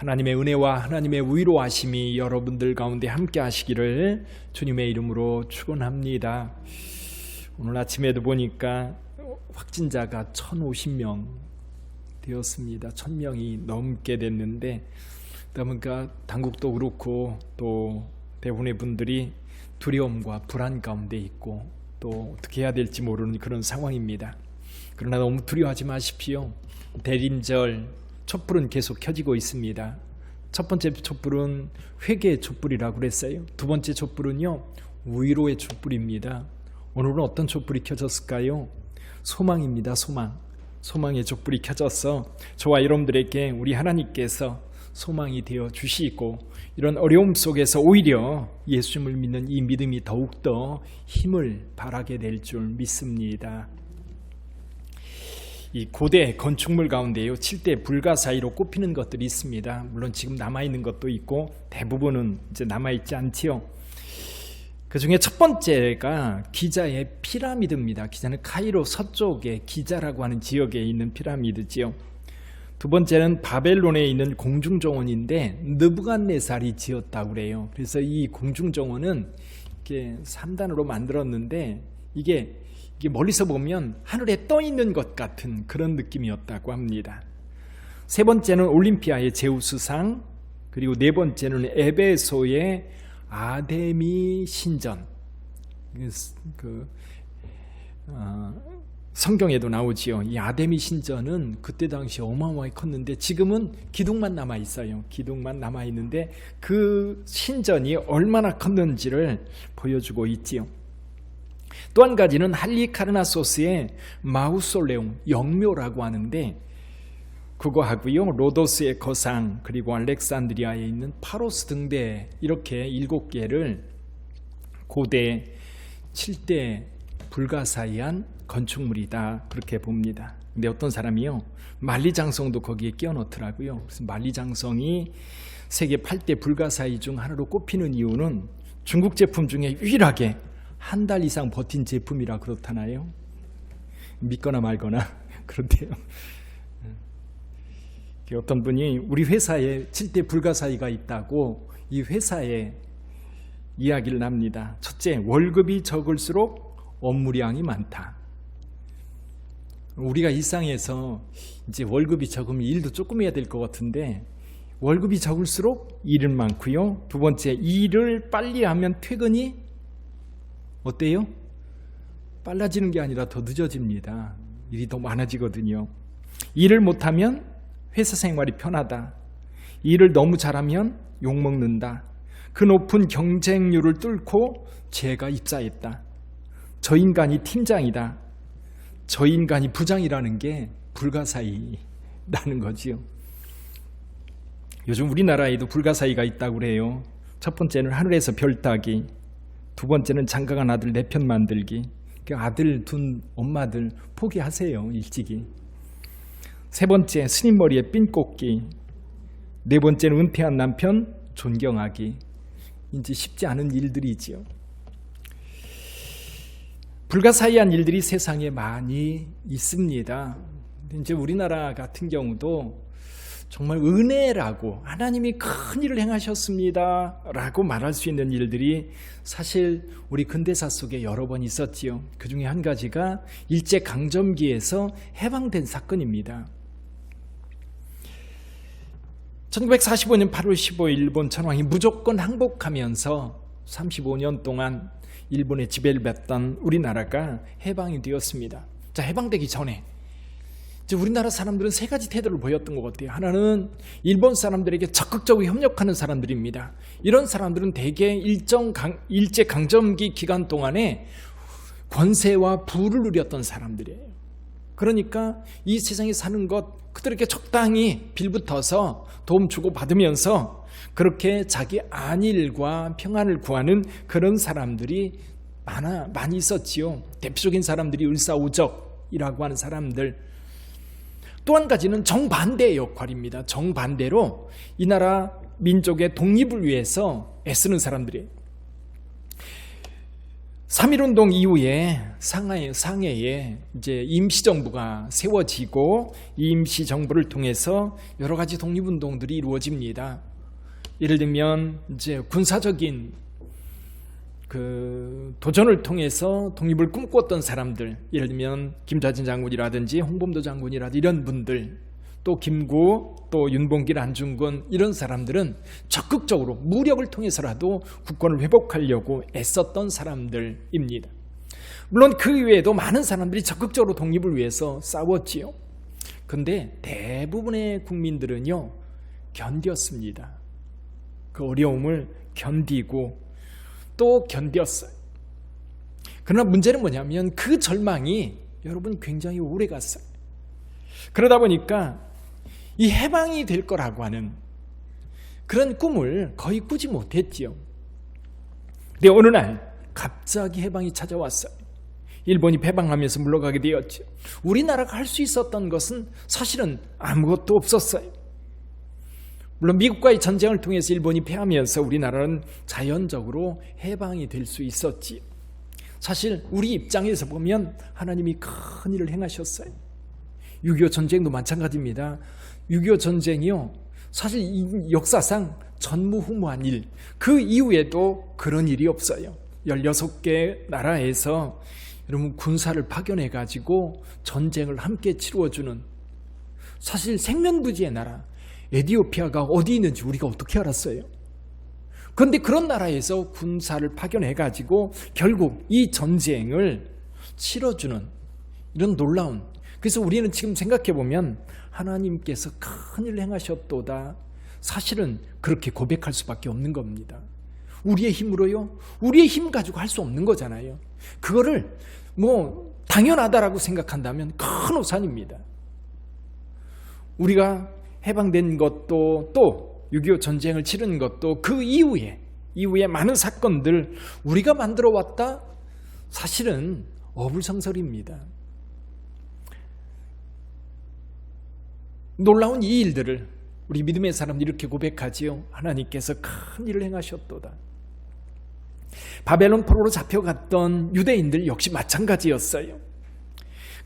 하나님의 은혜와 하나님의 위로하심이 여러분들 가운데 함께 하시기를 주님의 이름으로 축원합니다. 오늘 아침에도 보니까 확진자가 1,050명 되었습니다. 1,000명이 넘게 됐는데, 그러니까 당국도 그렇고 또 대부분의 분들이 두려움과 불안 가운데 있고 또 어떻게 해야 될지 모르는 그런 상황입니다. 그러나 너무 두려워하지 마십시오. 대림절 촛불은 계속 켜지고 있습니다. 첫 번째 촛불은 회개의 촛불이라고 그랬어요. 두 번째 촛불은요, 위로의 촛불입니다. 오늘은 어떤 촛불이 켜졌을까요? 소망입니다. 소망의 촛불이 켜져서 저와 여러분들에게 우리 하나님께서 소망이 되어 주시고, 이런 어려움 속에서 오히려 예수님을 믿는 이 믿음이 더욱더 힘을 발하게 될 줄 믿습니다. 이 고대 건축물 가운데요, 7대 불가사의로 꼽히는 것들이 있습니다. 물론 지금 남아있는 것도 있고 대부분은 이제 남아있지 않지요. 그 중에 첫 번째가 기자의 피라미드입니다. 기자는 카이로 서쪽에 기자라고 하는 지역에 있는 피라미드지요. 두 번째는 바벨론에 있는 공중정원인데 느부갓네살이 지었다고 그래요. 그래서 이 공중정원은 이렇게 3단으로 만들었는데 이게 멀리서 보면 하늘에 떠 있는 것 같은 그런 느낌이었다고 합니다. 세 번째는 올림피아의 제우스상, 그리고 네 번째는 에베소의 아데미 신전. 성경에도 나오지요. 이 아데미 신전은 그때 당시 어마어마하게 컸는데 지금은 기둥만 남아 있어요. 기둥만 남아 있는데 그 신전이 얼마나 컸는지를 보여주고 있지요. 또 한 가지는 할리카르나소스의 마우솔레움, 영묘라고 하는데 그거 하고요, 로도스의 거상, 그리고 알렉산드리아에 있는 파로스 등대, 이렇게 7개를 고대 7대 불가사의한 건축물이다, 그렇게 봅니다. 근데 어떤 사람이요, 만리장성도 거기에 끼워 넣더라고요. 그래서 만리장성이 세계 8대 불가사의 중 하나로 꼽히는 이유는 중국 제품 중에 유일하게 한 달 이상 버틴 제품이라 그렇다나요? 믿거나 말거나 그런데요. 어떤 분이 우리 회사에 7대 불가사의가 있다고 이 회사에 이야기를 합니다. 첫째, 월급이 적을수록 업무량이 많다. 우리가 일상에서 이제 월급이 적으면 일도 조금 해야 될 것 같은데 월급이 적을수록 일은 많고요. 두 번째, 일을 빨리 하면 퇴근이 어때요? 빨라지는 게 아니라 더 늦어집니다. 일이 더 많아지거든요. 일을 못하면 회사 생활이 편하다. 일을 너무 잘하면 욕먹는다. 그 높은 경쟁률을 뚫고 제가 입사했다. 저 인간이 팀장이다. 저 인간이 부장이라는 게 불가사의라는 거지요. 요즘 우리나라에도 불가사의가 있다고 그래요. 첫 번째는 하늘에서 별 따기, 두 번째는 장가간 아들 내 편 만들기. 아들 둔 엄마들 포기하세요, 일찍이. 세 번째, 스님 머리에 핀 꽂기. 네 번째는 은퇴한 남편 존경하기. 이제 쉽지 않은 일들이지요. 불가사의한 일들이 세상에 많이 있습니다. 이제 우리나라 같은 경우도 정말 은혜라고, 하나님이 큰 일을 행하셨습니다 라고 말할 수 있는 일들이 사실 우리 근대사 속에 여러 번 있었지요. 그 중에 한 가지가 일제강점기에서 해방된 사건입니다. 1945년 8월 15일 일본 천황이 무조건 항복하면서 35년 동안 일본의 지배를 받던 우리나라가 해방이 되었습니다. 자, 해방되기 전에 이제 우리나라 사람들은 세 가지 태도를 보였던 것 같아요. 하나는 일본 사람들에게 적극적으로 협력하는 사람들입니다. 이런 사람들은 대개 일제 강점기 기간 동안에 권세와 부를 누렸던 사람들이에요. 그러니까 이 세상에 사는 것 그들에게 적당히 빌붙어서 도움 주고 받으면서 그렇게 자기 안일과 평안을 구하는 그런 사람들이 많이 있었지요. 대표적인 사람들이 을사오적이라고 하는 사람들. 또 한 가지는 정반대의 역할입니다. 정반대로 이 나라 민족의 독립을 위해서 애쓰는 사람들이에요. 3.1운동 이후에 상해에 이제 임시정부가 세워지고 이 임시정부를 통해서 여러 가지 독립운동들이 이루어집니다. 예를 들면 이제 군사적인 그 도전을 통해서 독립을 꿈꿨던 사람들, 예를 들면 김좌진 장군이라든지 홍범도 장군이라든지 이런 분들, 또 김구, 또 윤봉길, 안중근 이런 사람들은 적극적으로 무력을 통해서라도 국권을 회복하려고 애썼던 사람들입니다. 물론 그 이외에도 많은 사람들이 적극적으로 독립을 위해서 싸웠지요. 그런데 대부분의 국민들은요, 견뎠습니다. 그 어려움을 견디고 또 견뎠어요. 그러나 문제는 뭐냐면 그 절망이 여러분 굉장히 오래 갔어요. 그러다 보니까 이 해방이 될 거라고 하는 그런 꿈을 거의 꾸지 못했지요. 근데 어느 날 갑자기 해방이 찾아왔어요. 일본이 패방하면서 물러가게 되었죠. 우리나라가 할 수 있었던 것은 사실은 아무것도 없었어요. 물론 미국과의 전쟁을 통해서 일본이 패하면서 우리나라는 자연적으로 해방이 될 수 있었지요. 사실 우리 입장에서 보면 하나님이 큰 일을 행하셨어요. 6.25 전쟁도 마찬가지입니다. 6.25 전쟁이요, 사실 역사상 전무후무한 일, 그 이후에도 그런 일이 없어요. 16개 나라에서 여러분 군사를 파견해가지고 전쟁을 함께 치루어주는, 사실 생면부지의 나라 에티오피아가 어디 있는지 우리가 어떻게 알았어요? 그런데 그런 나라에서 군사를 파견해가지고 결국 이 전쟁을 치러주는 이런 놀라운, 그래서 우리는 지금 생각해보면 하나님께서 큰 일을 행하셨도다, 사실은 그렇게 고백할 수밖에 없는 겁니다. 우리의 힘으로요? 우리의 힘 가지고 할 수 없는 거잖아요. 그거를 뭐 당연하다라고 생각한다면 큰 오산입니다. 우리가 해방된 것도, 또 6.25 전쟁을 치른 것도, 그 이후에 많은 사건들 우리가 만들어 왔다, 사실은 어불성설입니다. 놀라운 이 일들을 우리 믿음의 사람들이 이렇게 고백하지요. 하나님께서 큰 일을 행하셨도다. 바벨론 포로로 잡혀갔던 유대인들 역시 마찬가지였어요.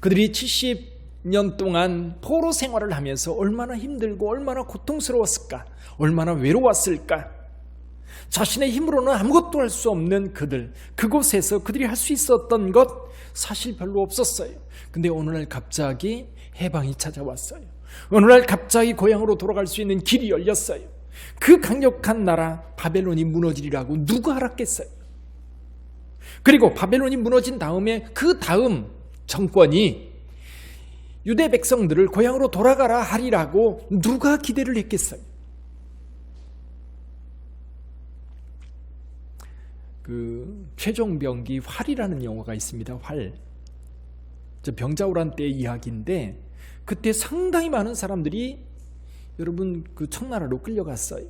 그들이 70년 동안 포로 생활을 하면서 얼마나 힘들고 얼마나 고통스러웠을까, 얼마나 외로웠을까. 자신의 힘으로는 아무것도 할 수 없는 그들, 그곳에서 그들이 할 수 있었던 것 사실 별로 없었어요. 근데 어느 날 갑자기 해방이 찾아왔어요. 어느 날 갑자기 고향으로 돌아갈 수 있는 길이 열렸어요. 그 강력한 나라 바벨론이 무너지리라고 누가 알았겠어요? 그리고 바벨론이 무너진 다음에 그 다음 정권이 유대 백성들을 고향으로 돌아가라 하리라고 누가 기대를 했겠어요? 그 최종병기 활이라는 영화가 있습니다. 활. 저 병자호란 때의 이야기인데, 그때 상당히 많은 사람들이 여러분 그 청나라로 끌려갔어요.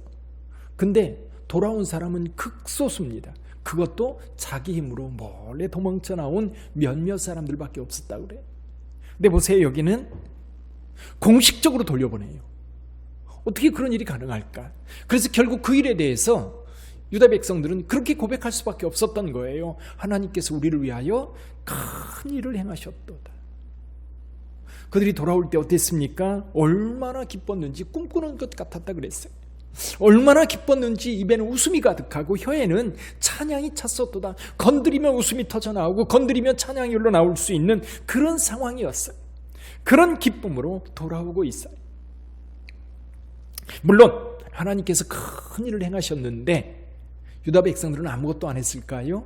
근데 돌아온 사람은 극소수입니다. 그것도 자기 힘으로 몰래 도망쳐 나온 몇몇 사람들밖에 없었다고 그래요. 근데 보세요, 여기는 공식적으로 돌려보내요. 어떻게 그런 일이 가능할까? 그래서 결국 그 일에 대해서 유다 백성들은 그렇게 고백할 수밖에 없었던 거예요. 하나님께서 우리를 위하여 큰 일을 행하셨도다. 그들이 돌아올 때 어땠습니까? 얼마나 기뻤는지 꿈꾸는 것 같았다 그랬어요. 얼마나 기뻤는지 입에는 웃음이 가득하고 혀에는 찬양이 찼었도다. 건드리면 웃음이 터져나오고 건드리면 찬양이 흘러나올 수 있는 그런 상황이었어요. 그런 기쁨으로 돌아오고 있어요. 물론 하나님께서 큰 일을 행하셨는데 유다 백성들은 아무것도 안 했을까요?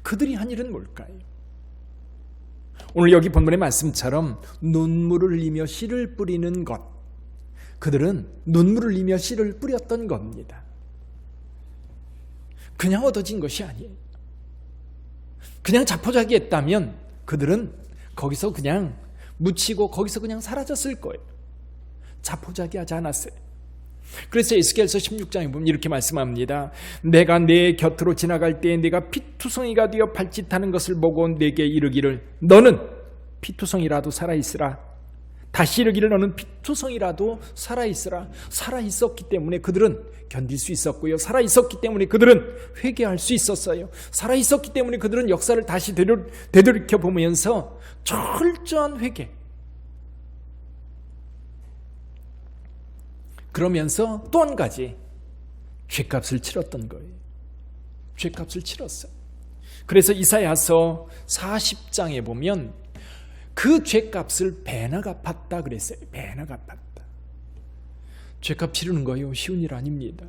그들이 한 일은 뭘까요? 오늘 여기 본문의 말씀처럼 눈물을 흘리며 씨를 뿌리는 것, 그들은 눈물을 흘리며 씨를 뿌렸던 겁니다. 그냥 얻어진 것이 아니에요. 그냥 자포자기했다면 그들은 거기서 그냥 묻히고 거기서 그냥 사라졌을 거예요. 자포자기하지 않았어요. 그래서 에스겔서 16장에 보면 이렇게 말씀합니다. 내가 내 곁으로 지나갈 때 내가 피투성이가 되어 발짓하는 것을 보고 내게 이르기를 너는 피투성이라도 살아있으라. 다시 이르기를 너는 피투성이라도 살아있으라. 살아있었기 때문에 그들은 견딜 수 있었고요. 살아있었기 때문에 그들은 회개할 수 있었어요. 살아있었기 때문에 그들은 역사를 다시 되돌이켜 보면서 철저한 회개, 그러면서 또 한 가지 죗값을 치렀던 거예요. 죗값을 치렀어요. 그래서 이사야서 40장에 보면 그 죗값을 배나 갚았다 그랬어요. 배나 갚았다. 죗값 치르는 거요 쉬운 일 아닙니다.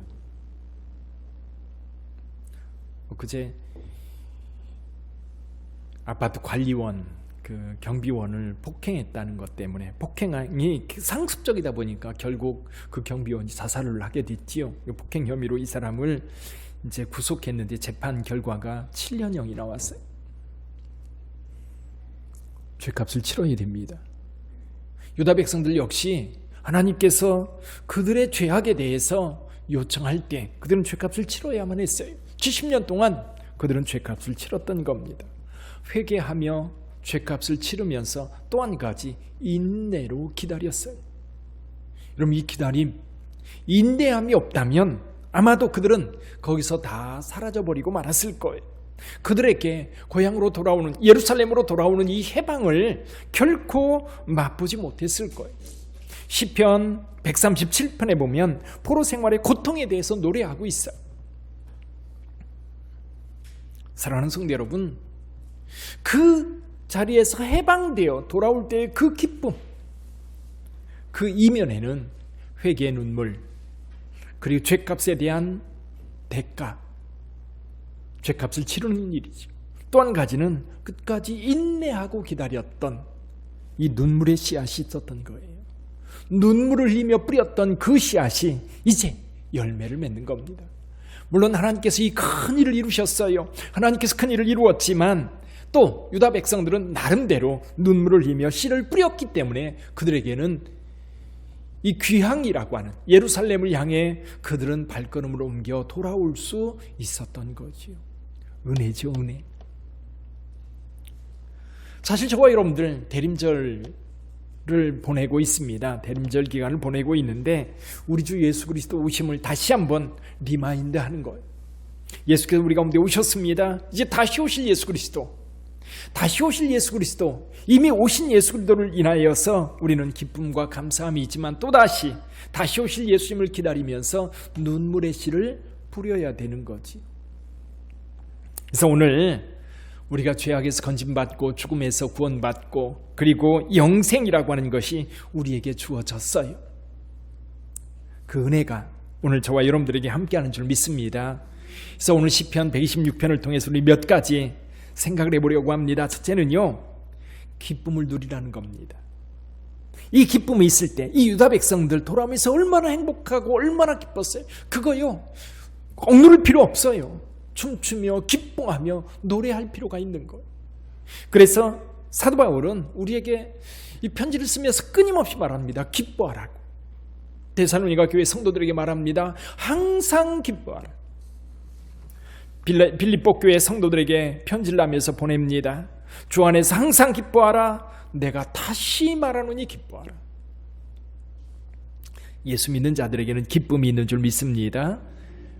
그제 아파트 관리원, 그 경비원을 폭행했다는 것 때문에, 폭행이 상습적이다 보니까 결국 그 경비원이 자살을 하게 됐지요. 폭행 혐의로 이 사람을 이제 구속했는데 재판 결과가 7년형이 나왔어요. 죗값을 치러야 됩니다. 유다 백성들 역시 하나님께서 그들의 죄악에 대해서 요청할 때 그들은 죗값을 치러야만 했어요. 70년 동안 그들은 죗값을 치렀던 겁니다. 회개하며 죗값을 치르면서 또 한 가지 인내로 기다렸어요. 그럼 이 기다림, 인내함이 없다면 아마도 그들은 거기서 다 사라져버리고 말았을 거예요. 그들에게 고향으로 돌아오는, 예루살렘으로 돌아오는 이 해방을 결코 맛보지 못했을 거예요. 시편 137편에 보면 포로 생활의 고통에 대해서 노래하고 있어요. 사랑하는 성도 여러분, 그 자리에서 해방되어 돌아올 때의 그 기쁨, 그 이면에는 회개의 눈물, 그리고 죗값에 대한 대가, 죗값을 치르는 일이죠. 또 한 가지는 끝까지 인내하고 기다렸던 이 눈물의 씨앗이 있었던 거예요. 눈물을 흘리며 뿌렸던 그 씨앗이 이제 열매를 맺는 겁니다. 물론 하나님께서 이 큰 일을 이루셨어요. 하나님께서 큰 일을 이루었지만 또 유다 백성들은 나름대로 눈물을 흘리며 씨를 뿌렸기 때문에 그들에게는 이 귀향이라고 하는 예루살렘을 향해 그들은 발걸음을 옮겨 돌아올 수 있었던 거지요. 은혜죠, 은혜. 사실 저와 여러분들 대림절을 보내고 있습니다. 대림절 기간을 보내고 있는데 우리 주 예수 그리스도 오심을 다시 한번 리마인드하는 거예요. 예수께서 우리 가운데 오셨습니다. 이제 다시 오실 예수 그리스도, 다시 오실 예수 그리스도, 이미 오신 예수 그리스도를 인하여서 우리는 기쁨과 감사함이 있지만 또다시 다시 오실 예수님을 기다리면서 눈물의 씨를 뿌려야 되는 거지. 그래서 오늘 우리가 죄악에서 건짐받고 죽음에서 구원받고 그리고 영생이라고 하는 것이 우리에게 주어졌어요. 그 은혜가 오늘 저와 여러분들에게 함께하는 줄 믿습니다. 그래서 오늘 시편 126편을 통해서 우리 몇 가지 생각을 해보려고 합니다. 첫째는요, 기쁨을 누리라는 겁니다. 이 기쁨이 있을 때 이 유다 백성들 돌아오면서 얼마나 행복하고 얼마나 기뻤어요. 그거요 억누를 필요 없어요. 춤추며 기뻐하며 노래할 필요가 있는 거예요. 그래서 사도 바울은 우리에게 이 편지를 쓰면서 끊임없이 말합니다. 기뻐하라고. 데살로니가 교회 성도들에게 말합니다. 항상 기뻐하라. 빌립보 교회 성도들에게 편지를 하면서 보냅니다. 주 안에서 항상 기뻐하라. 내가 다시 말하노니 기뻐하라. 예수 믿는 자들에게는 기쁨이 있는 줄 믿습니다.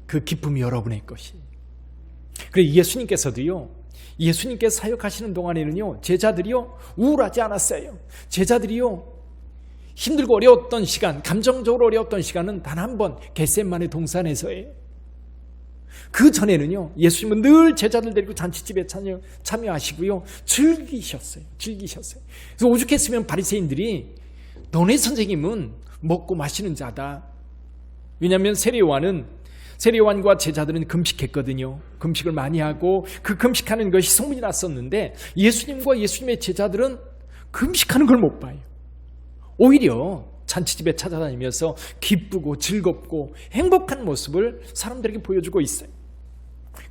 그 기쁨이 여러분의 것이. 그리고 예수님께서도요, 예수님께서 사역하시는 동안에는요, 제자들이요 우울하지 않았어요. 제자들이요 힘들고 어려웠던 시간, 감정적으로 어려웠던 시간은 단 한 번 겟세마네 동산에서예요. 그 전에는요 예수님은 늘 제자들 데리고 잔치집에 참여하시고요 즐기셨어요. 그래서 오죽했으면 바리새인들이 너네 선생님은 먹고 마시는 자다. 왜냐하면 세례요한과 제자들은 금식했거든요. 금식을 많이 하고 그 금식하는 것이 소문이 났었는데 예수님과 예수님의 제자들은 금식하는 걸 못 봐요. 오히려 잔치집에 찾아다니면서 기쁘고 즐겁고 행복한 모습을 사람들에게 보여주고 있어요.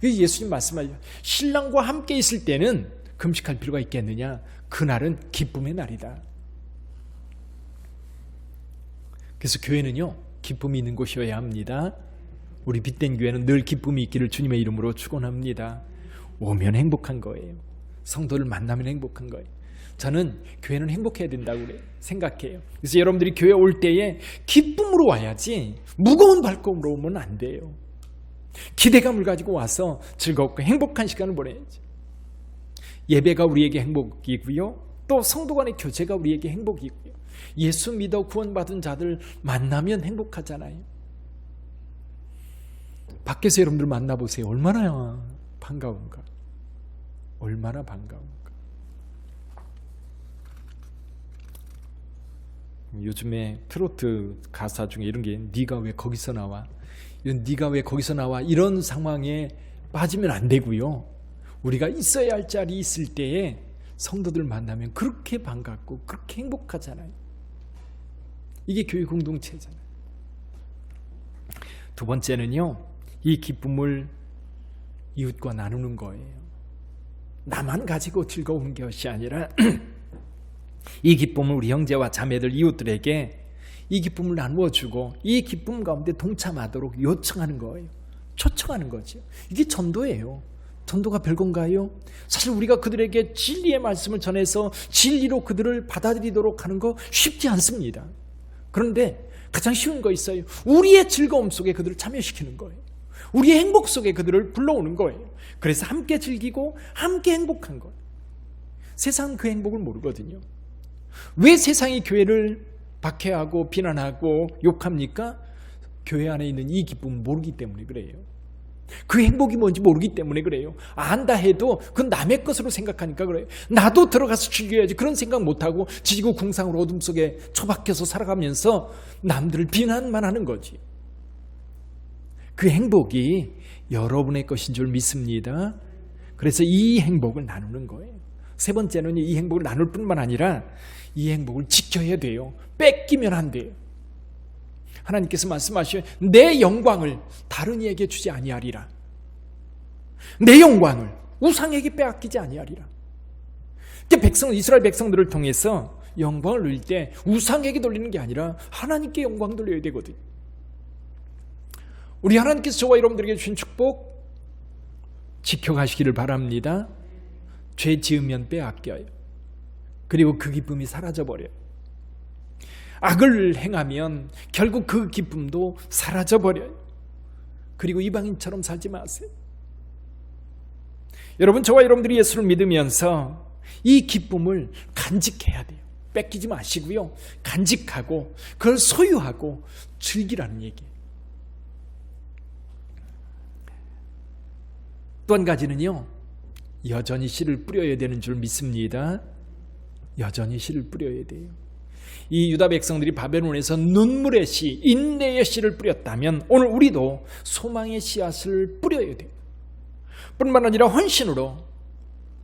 예수님 말씀하죠. 신랑과 함께 있을 때는 금식할 필요가 있겠느냐? 그날은 기쁨의 날이다. 그래서 교회는요 기쁨이 있는 곳이어야 합니다. 우리 빛된 교회는 늘 기쁨이 있기를 주님의 이름으로 축원합니다. 오면 행복한 거예요. 성도를 만나면 행복한 거예요. 저는 교회는 행복해야 된다고 생각해요. 그래서 여러분들이 교회 올 때에 기쁨으로 와야지 무거운 발걸음으로 오면 안 돼요. 기대감을 가지고 와서 즐겁고 행복한 시간을 보내야지. 예배가 우리에게 행복이고요, 또 성도 간의 교제가 우리에게 행복이고요, 예수 믿어 구원받은 자들 만나면 행복하잖아요. 밖에서 여러분들 만나보세요. 얼마나 반가운가. 얼마나 반가운가. 요즘에 트로트 가사 중에 이런 게 네가 왜 거기서 나와? 이런 네가 왜 거기서 나와? 이런 상황에 빠지면 안 되고요. 우리가 있어야 할 자리 있을 때에 성도들 만나면 그렇게 반갑고 그렇게 행복하잖아요. 이게 교회 공동체잖아요. 두 번째는요, 이 기쁨을 이웃과 나누는 거예요. 나만 가지고 즐거운 것이 아니라 이 기쁨을 우리 형제와 자매들, 이웃들에게 이 기쁨을 나누어주고 이 기쁨 가운데 동참하도록 요청하는 거예요. 초청하는 거죠. 이게 전도예요. 전도가 별건가요? 사실 우리가 그들에게 진리의 말씀을 전해서 진리로 그들을 받아들이도록 하는 거 쉽지 않습니다. 그런데 가장 쉬운 거 있어요. 우리의 즐거움 속에 그들을 참여시키는 거예요. 우리의 행복 속에 그들을 불러오는 거예요. 그래서 함께 즐기고 함께 행복한 거예요. 세상은 그 행복을 모르거든요. 왜 세상이 교회를 박해하고 비난하고 욕합니까? 교회 안에 있는 이 기쁨을 모르기 때문에 그래요. 그 행복이 뭔지 모르기 때문에 그래요. 안다 해도 그건 남의 것으로 생각하니까 그래요. 나도 들어가서 즐겨야지 그런 생각 못하고 지지고 궁상으로 어둠 속에 처박혀서 살아가면서 남들을 비난만 하는 거지. 그 행복이 여러분의 것인 줄 믿습니다. 그래서 이 행복을 나누는 거예요. 세 번째는 이 행복을 나눌 뿐만 아니라 이 행복을 지켜야 돼요. 뺏기면 안 돼요. 하나님께서 말씀하셔요. 내 영광을 다른 이에게 주지 아니하리라. 내 영광을 우상에게 빼앗기지 아니하리라. 이스라엘 백성들을 통해서 영광을 누릴 때 우상에게 돌리는 게 아니라 하나님께 영광 돌려야 되거든요. 우리 하나님께서 저와 여러분들에게 주신 축복 지켜가시기를 바랍니다. 죄 지으면 빼앗겨요. 그리고 그 기쁨이 사라져버려요. 악을 행하면 결국 그 기쁨도 사라져버려요. 그리고 이방인처럼 살지 마세요. 여러분, 저와 여러분들이 예수를 믿으면서 이 기쁨을 간직해야 돼요. 뺏기지 마시고요. 간직하고 그걸 소유하고 즐기라는 얘기예요. 또 한 가지는요, 여전히 씨를 뿌려야 되는 줄 믿습니다. 여전히 씨를 뿌려야 돼요. 이 유다 백성들이 바벨론에서 눈물의 씨, 인내의 씨를 뿌렸다면 오늘 우리도 소망의 씨앗을 뿌려야 돼요. 뿐만 아니라 헌신으로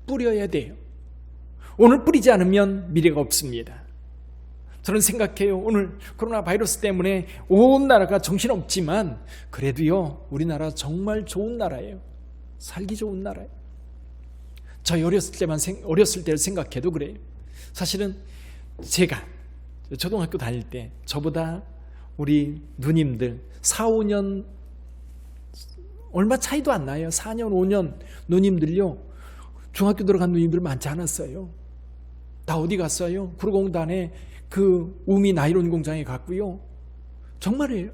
뿌려야 돼요. 오늘 뿌리지 않으면 미래가 없습니다. 저는 생각해요. 오늘 코로나 바이러스 때문에 온 나라가 정신없지만 그래도요, 우리나라 정말 좋은 나라예요. 살기 좋은 나라예요. 저 어렸을 때를 생각해도 그래요. 사실은 제가 초등학교 다닐 때 저보다 우리 누님들 4, 5년 얼마 차이도 안 나요. 4년, 5년 누님들요, 중학교 들어간 누님들 많지 않았어요. 다 어디 갔어요? 구로공단에 그 우미 나이론 공장에 갔고요. 정말이에요.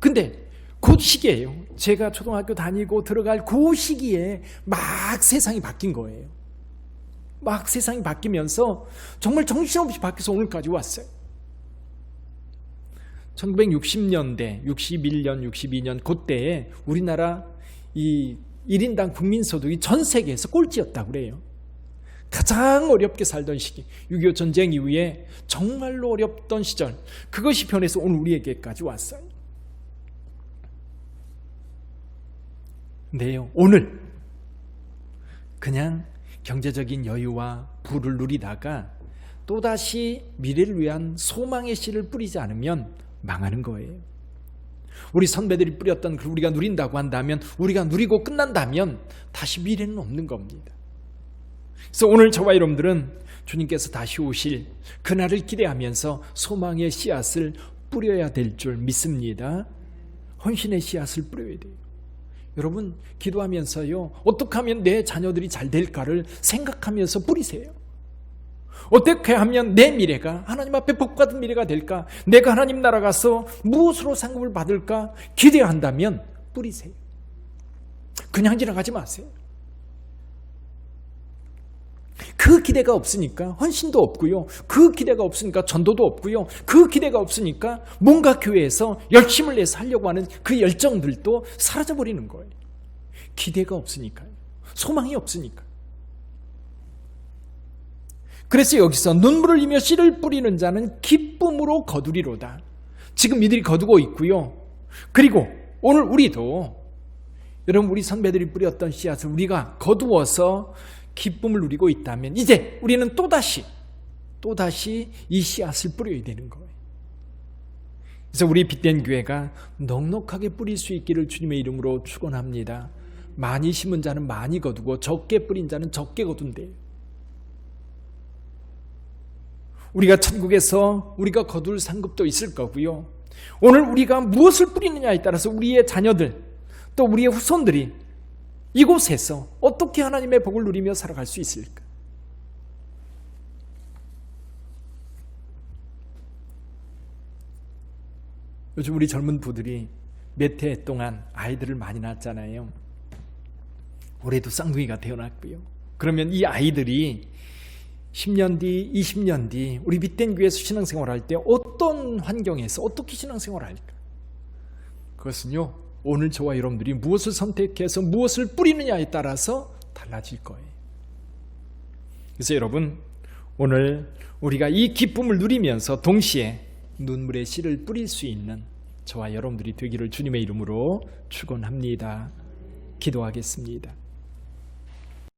근데 그 시기예요. 제가 초등학교 다니고 들어갈 그 시기에 막 세상이 바뀐 거예요. 막 세상이 바뀌면서 정말 정신없이 바뀌어서 오늘까지 왔어요. 1960년대, 61년, 62년 그때에 우리나라 이 1인당 국민소득이 전 세계에서 꼴찌였다고 그래요. 가장 어렵게 살던 시기, 6.25 전쟁 이후에 정말로 어렵던 시절, 그것이 변해서 오늘 우리에게까지 왔어요. 근데요, 오늘 그냥 경제적인 여유와 부를 누리다가 또다시 미래를 위한 소망의 씨를 뿌리지 않으면 망하는 거예요. 우리 선배들이 뿌렸던 그 우리가 누린다고 한다면, 우리가 누리고 끝난다면 다시 미래는 없는 겁니다. 그래서 오늘 저와 여러분들은 주님께서 다시 오실 그날을 기대하면서 소망의 씨앗을 뿌려야 될 줄 믿습니다. 헌신의 씨앗을 뿌려야 돼요. 여러분 기도하면서요, 어떻게 하면 내 자녀들이 잘 될까를 생각하면서 뿌리세요. 어떻게 하면 내 미래가 하나님 앞에 복받은 미래가 될까, 내가 하나님 나라 가서 무엇으로 상급을 받을까 기대한다면 뿌리세요. 그냥 지나가지 마세요. 그 기대가 없으니까 헌신도 없고요, 그 기대가 없으니까 전도도 없고요, 그 기대가 없으니까 뭔가 교회에서 열심을 내서 하려고 하는 그 열정들도 사라져버리는 거예요. 기대가 없으니까요, 소망이 없으니까. 그래서 여기서 눈물을 흘리며 씨를 뿌리는 자는 기쁨으로 거두리로다. 지금 이들이 거두고 있고요, 그리고 오늘 우리도 여러분 우리 선배들이 뿌렸던 씨앗을 우리가 거두어서 기쁨을 누리고 있다면 이제 우리는 또다시 이 씨앗을 뿌려야 되는 거예요. 그래서 우리 빛된 교회가 넉넉하게 뿌릴 수 있기를 주님의 이름으로 축원합니다. 많이 심은 자는 많이 거두고 적게 뿌린 자는 적게 거둔대요. 우리가 천국에서 우리가 거둘 상급도 있을 거고요, 오늘 우리가 무엇을 뿌리느냐에 따라서 우리의 자녀들 또 우리의 후손들이 이곳에서 어떻게 하나님의 복을 누리며 살아갈 수 있을까? 요즘 우리 젊은 부들이 몇 해 동안 아이들을 많이 낳았잖아요. 올해도 쌍둥이가 태어났고요. 그러면 이 아이들이 10년 뒤, 20년 뒤 우리 빛된 교회에서 신앙생활을 할 때 어떤 환경에서 어떻게 신앙생활을 할까? 그것은요, 오늘 저와 여러분들이 무엇을 선택해서 무엇을 뿌리느냐에 따라서 달라질 거예요. 그래서 여러분, 오늘 우리가 이 기쁨을 누리면서 동시에 눈물의 씨를 뿌릴 수 있는 저와 여러분들이 되기를 주님의 이름으로 축원합니다. 기도하겠습니다.